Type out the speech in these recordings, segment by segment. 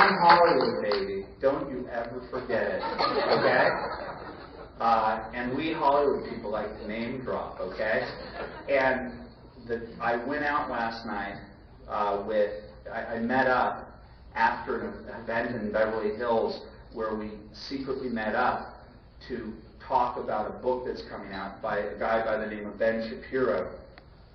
from Hollywood, baby. Don't you ever forget it, okay? And we Hollywood people like to name drop, okay? And I went out last night I met up after an event in Beverly Hills where we secretly met up to talk about a book that's coming out by a guy by the name of Ben Shapiro.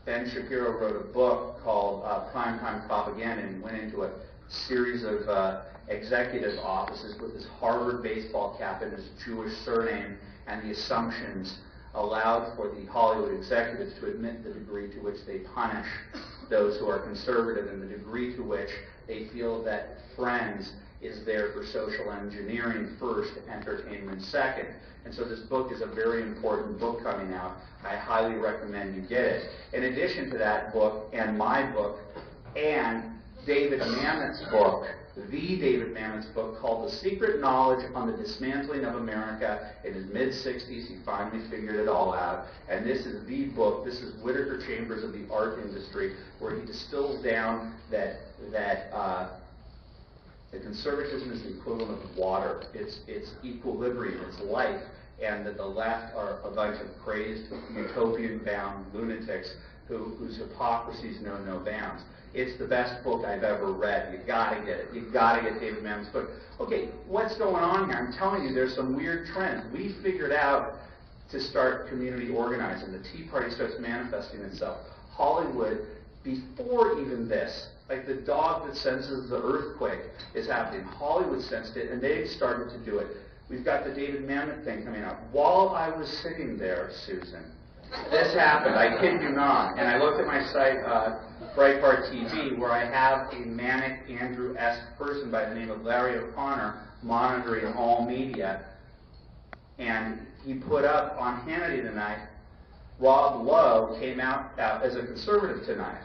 Ben Shapiro wrote a book called Primetime Propaganda, and he went into a series of executive offices with his Harvard baseball cap and his Jewish surname, and the assumptions allowed for the Hollywood executives to admit the degree to which they punish those who are conservative and the degree to which they feel that Friends is there for social engineering first, entertainment second. And so this book is a very important book coming out. I highly recommend you get it. In addition to that book and my book and David Mamet's book, the David Mamet's book called The Secret Knowledge on the Dismantling of America. In his mid-60s, he finally figured it all out. And this is the book. This is Whittaker Chambers of the Art Industry, where he distills down that the conservatism is the equivalent of water. It's equilibrium, it's life, and that the left are a bunch of crazed, utopian-bound lunatics whose hypocrisies know no bounds. It's the best book I've ever read. You got to get it. You got to get David Mamet's book. Okay, what's going on here? I'm telling you, there's some weird trends. We figured out to start community organizing. The Tea Party starts manifesting itself. Hollywood, before even this, like the dog that senses the earthquake is happening. Hollywood sensed it, and they've started to do it. We've got the David Mamet thing coming out. While I was sitting there, Susan, this happened. I kid you not. And I looked at my site, Breitbart TV, where I have a manic Andrew-esque person by the name of Larry O'Connor monitoring all media. And he put up on Hannity tonight, Rob Lowe came out as a conservative tonight.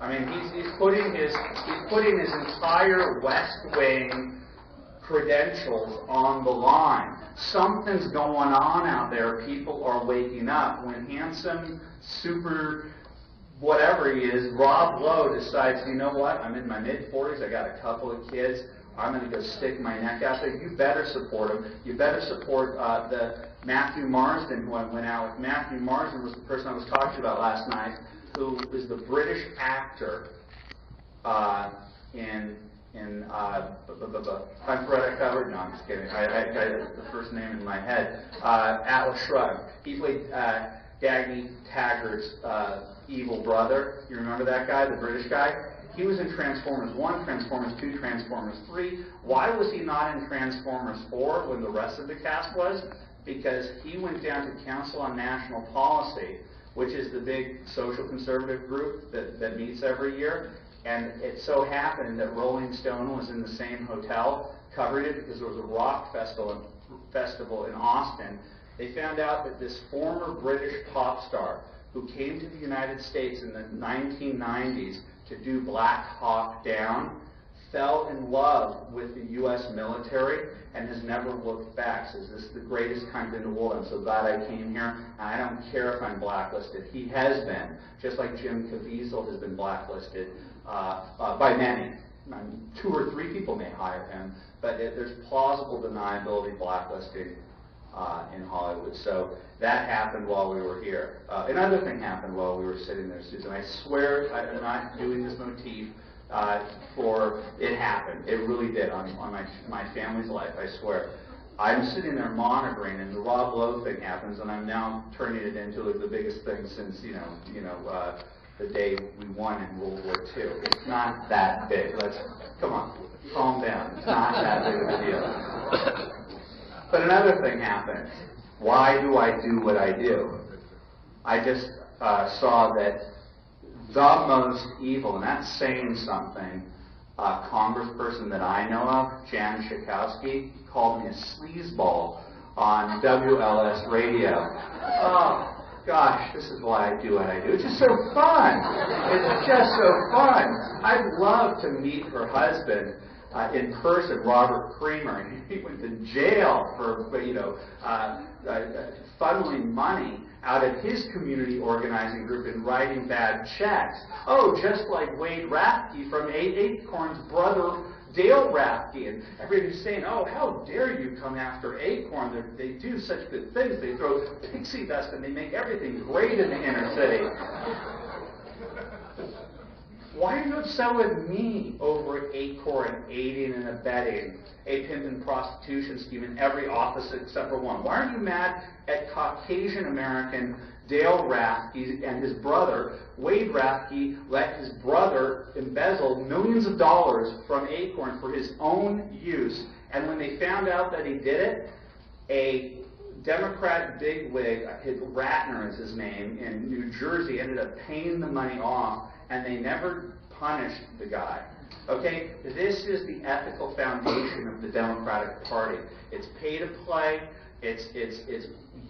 I mean, he's putting his entire West Wing credentials on the line. Something's going on out there. People are waking up. When handsome, super, whatever he is, Rob Lowe decides, you know what, I'm in my mid-40s, I got a couple of kids, I'm going to go stick my neck out there. You better support him. You better support the Matthew Marsden, who I went out with. Matthew Marsden was the person I was talking about last night, who is the British actor in Time for Red Covered? No, I'm just kidding. I got the first name in my head. Atlas Shrugged. He played Dagny Taggart's evil brother. You remember that guy, the British guy? He was in Transformers 1, Transformers 2, Transformers 3. Why was he not in Transformers 4 when the rest of the cast was? Because he went down to Council on National Policy, which is the big social conservative group that meets every year. And it so happened that Rolling Stone was in the same hotel, covered it because there was a rock festival in Austin. They found out that this former British pop star who came to the United States in the 1990s to do Black Hawk Down fell in love with the U.S. military and has never looked back. Says, this is the greatest country in the world. I'm so glad I came here. I don't care if I'm blacklisted. He has been, just like Jim Caviezel has been blacklisted by many. I mean, 2 or 3 people may hire him, but there's plausible deniability blacklisting in Hollywood. So that happened while we were here. Another thing happened while we were sitting there, Susan. I swear I'm not doing this motif for it happened. It really did on my family's life, I swear. I'm sitting there monitoring, and the Rob Lowe thing happens, and I'm now turning it into the biggest thing since the day we won in World War II. It's not that big. Come on, calm down. It's not that big of a deal. But another thing happened. Why do I do what I do? I just saw that the most evil, and that's saying something, congressperson that I know of, Jan Schakowsky, called me a sleazeball on WLS radio. Oh, gosh, this is why I do what I do. It's just so fun. It's just so fun. I'd love to meet her husband in person, Robert Creamer. He went to jail for funneling money out of his community organizing group and writing bad checks. Oh, just like Wade Rathke from Acorn's brother, Dale Rathke, and everybody's saying, oh, how dare you come after Acorn? They do such good things. They throw pixie dust and they make everything great in the inner city. Why are you upset with me over Acorn aiding and abetting a pimp and prostitution scheme in every office except for one? Why are you mad at Caucasian American Dale Rathke and his brother, Wade Rathke, let his brother embezzle millions of dollars from Acorn for his own use, and when they found out that he did it, a Democrat bigwig, Ratner is his name, in New Jersey, ended up paying the money off, and they never punished the guy. Okay, this is the ethical foundation of the Democratic Party. It's pay to play, it's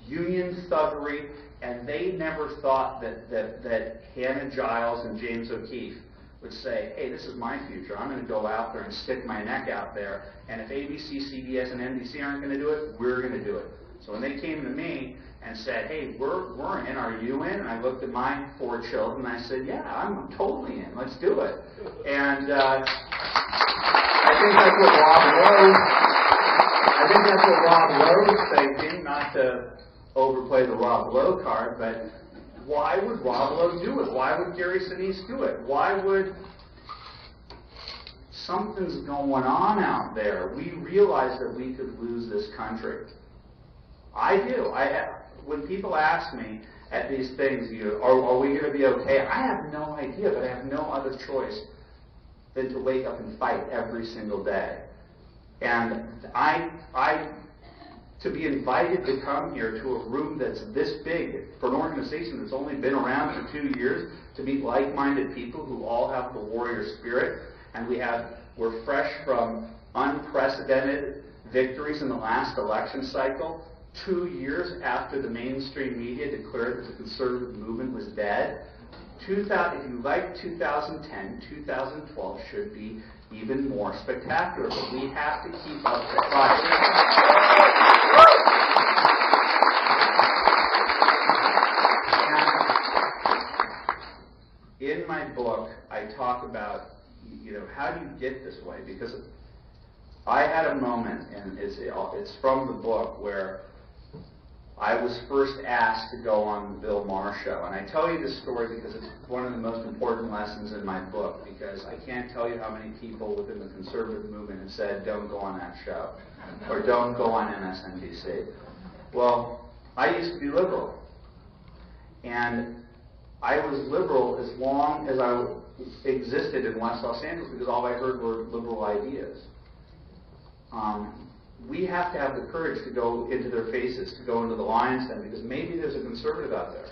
union thuggery, and they never thought that Hannah Giles and James O'Keefe would say, hey, this is my future. I'm going to go out there and stick my neck out there, and if ABC, CBS, and NBC aren't going to do it, we're going to do it. So when they came to me and said, hey, we're in, are you in? And I looked at my 4 children and I said, yeah, I'm totally in, let's do it. And I think that's what Rob Lowe's thinking, not to overplay the Rob Lowe card, but why would Rob Lowe do it? Why would Gary Sinise do it? Why would something's going on out there? We realize that we could lose this country. I do. When people ask me at these things, are we going to be okay? I have no idea, but I have no other choice than to wake up and fight every single day. And to be invited to come here to a room that's this big for an organization that's only been around for 2 years, to meet like-minded people who all have the warrior spirit, and we're fresh from unprecedented victories in the last election cycle, 2 years after the mainstream media declared that the conservative movement was dead. If you like 2010, 2012 should be even more spectacular, but we have to keep up the fight. In my book, I talk about, how do you get this way? Because I had a moment, and it's from the book, where I was first asked to go on the Bill Maher show. And I tell you this story because it's one of the most important lessons in my book, because I can't tell you how many people within the conservative movement have said, don't go on that show, or don't go on MSNBC. Well, I used to be liberal. And I was liberal as long as I existed in West Los Angeles, because all I heard were liberal ideas. We have to have the courage to go into their faces, to go into the lion's den, because maybe there's a conservative out there.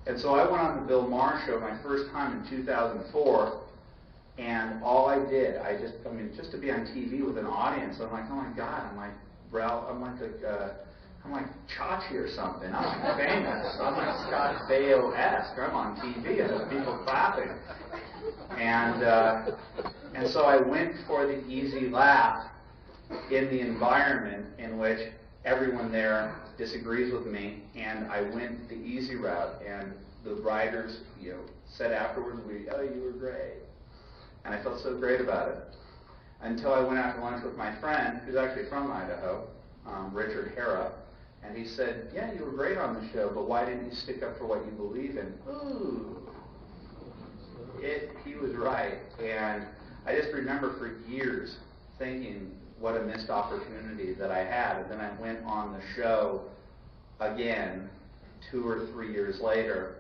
And so I went on the Bill Maher show my first time in 2004, and all I did, just to be on TV with an audience, I'm like, oh my God, I'm like Chachi or something. I'm like famous. I'm like Scott Baio-esque. I'm on TV and there's people clapping. And so I went for the easy laugh in the environment in which everyone there disagrees with me, and I went the easy route. And the writers, said afterwards, "Oh, you were great," and I felt so great about it. Until I went out to lunch with my friend, who's actually from Idaho, Richard Hara, and he said, "Yeah, you were great on the show, but why didn't you stick up for what you believe in?" Ooh, he was right, and I just remember for years thinking what a missed opportunity that I had. And then I went on the show again 2 or 3 years later,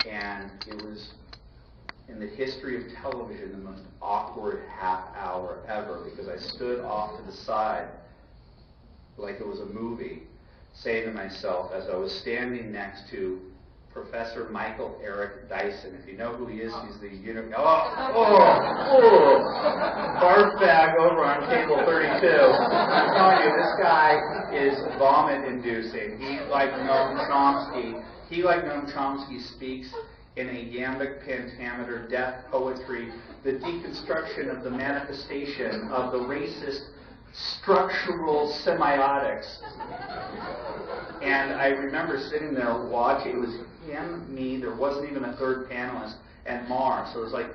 and it was, in the history of television, the most awkward half hour ever, because I stood off to the side like it was a movie, saying to myself, as I was standing next to Professor Michael Eric Dyson. If you know who he is, he's the barf bag over on cable 32. I'm telling you, this guy is vomit-inducing. He, like Noam Chomsky, speaks in a iambic pentameter death poetry, the deconstruction of the manifestation of the racist structural semiotics. And I remember sitting there watching. It was him, me, there wasn't even a third panelist, and Mar. So it was like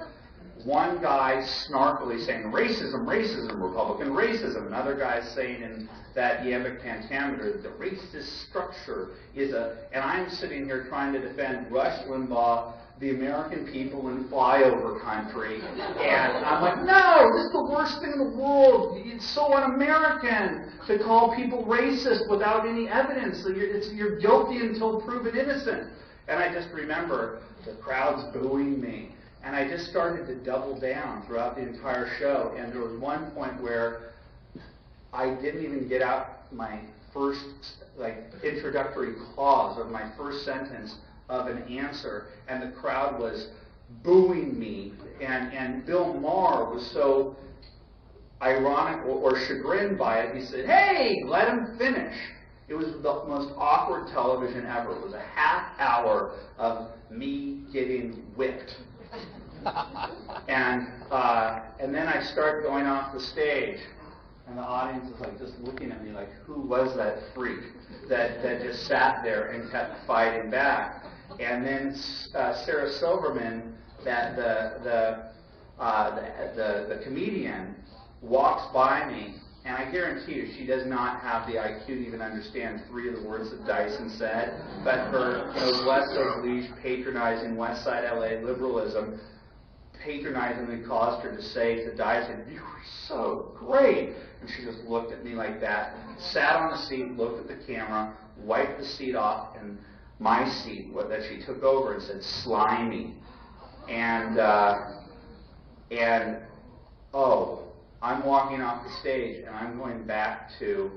one guy snarkily saying, racism, racism, Republican racism. Another guy saying in that iambic pentameter that the racist structure is and I'm sitting here trying to defend Rush Limbaugh, the American people in flyover country. And I'm like, no, this is the worst thing in the world. It's so un-American to call people racist without any evidence. You're guilty until proven innocent. And I just remember the crowd's booing me. And I just started to double down throughout the entire show. And there was one point where I didn't even get out my first introductory clause of my first sentence of an answer, and the crowd was booing me. And Bill Maher was so ironic or chagrined by it, he said, hey, let him finish. It was the most awkward television ever. It was a half hour of me getting whipped. And then I start going off the stage, and the audience is like just looking at me like, who was that freak that just sat there and kept fighting back? And then Sarah Silverman, the comedian, walks by me, and I guarantee you she does not have the IQ to even understand 3 of the words that Dyson said, but her noblesse oblige, patronizing West Side LA liberalism patronizingly caused her to say to Dyson, you were so great. And she just looked at me like that, sat on the seat, looked at the camera, wiped the seat off, and my seat that she took over and said, slimy. And I'm walking off the stage, and I'm going back to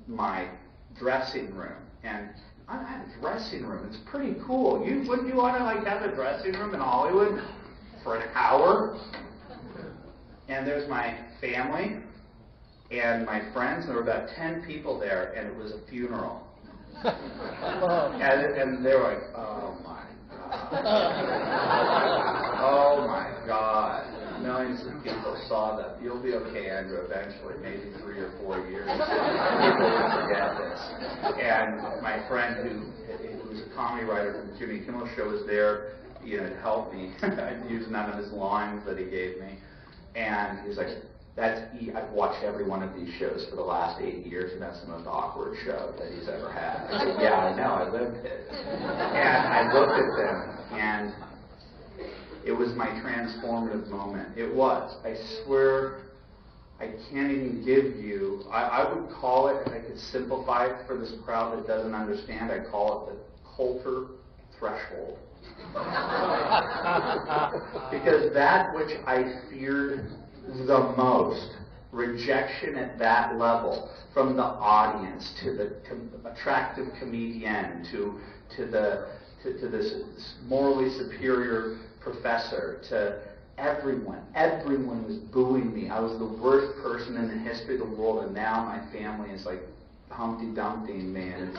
my dressing room. And I have a dressing room. It's pretty cool. Wouldn't you want to have a dressing room in Hollywood for an hour? And there's my family and my friends. There were about 10 people there, and it was a funeral. and they were like, oh my God. Oh my God. Millions of people saw that. You'll be okay, Andrew, eventually, maybe 3 or 4 years. People will forget this. And my friend who was a comedy writer for the Jimmy Kimmel Show was there, to help me. I used none of his lines that he gave me. And he was like, I've watched every one of these shows for the last 8 years, and that's the most awkward show that he's ever had. I said, yeah, I know, I lived it. And I looked at them, and it was my transformative moment. It was. I swear, I can't even give you, I would call it, if I could simplify it for this crowd that doesn't understand, I'd call it the Coulter threshold. Because that which I feared the most, rejection at that level, from the audience to the attractive comedian to this morally superior professor, to everyone was booing me. I was the worst person in the history of the world, and now my family is like Humpty Dumpty me, and it's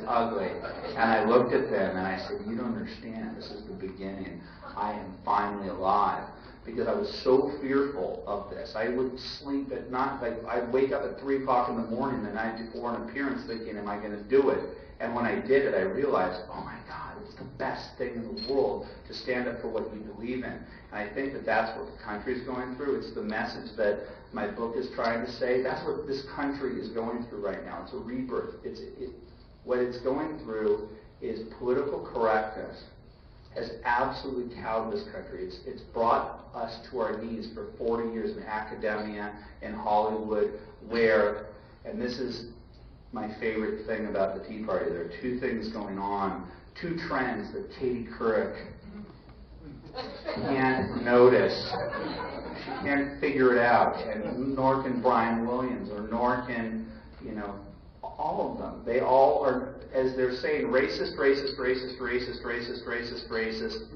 ugly. And I looked at them and I said, you don't understand, this is the beginning. I am finally alive. Because I was so fearful of this. I would sleep at night, I'd wake up at 3 o'clock in the morning the night before an appearance thinking, am I going to do it? And when I did it, I realized, oh my God, it's the best thing in the world to stand up for what you believe in. And I think that that's what the country is going through. It's the message that my book is trying to say. That's what this country is going through right now. It's a rebirth. What it's going through is political correctness has absolutely cowed this country. It's brought us to our knees for 40 years in academia and Hollywood, where, and this is my favorite thing about the Tea Party, there are 2 things going on, 2 trends that Katie Couric can't notice. She can't figure it out, and nor can Brian Williams, or nor can, all of them. They all are, as they're saying, racist, racist, racist, racist, racist, racist, racist,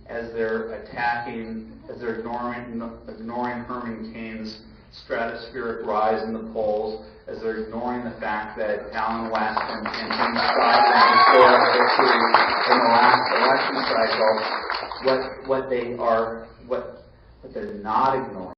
as they're attacking, as they're ignoring Herman Cain's stratospheric rise in the polls, as they're ignoring the fact that Alan West and Tim Scott historic history in the last election cycle, what they're not ignoring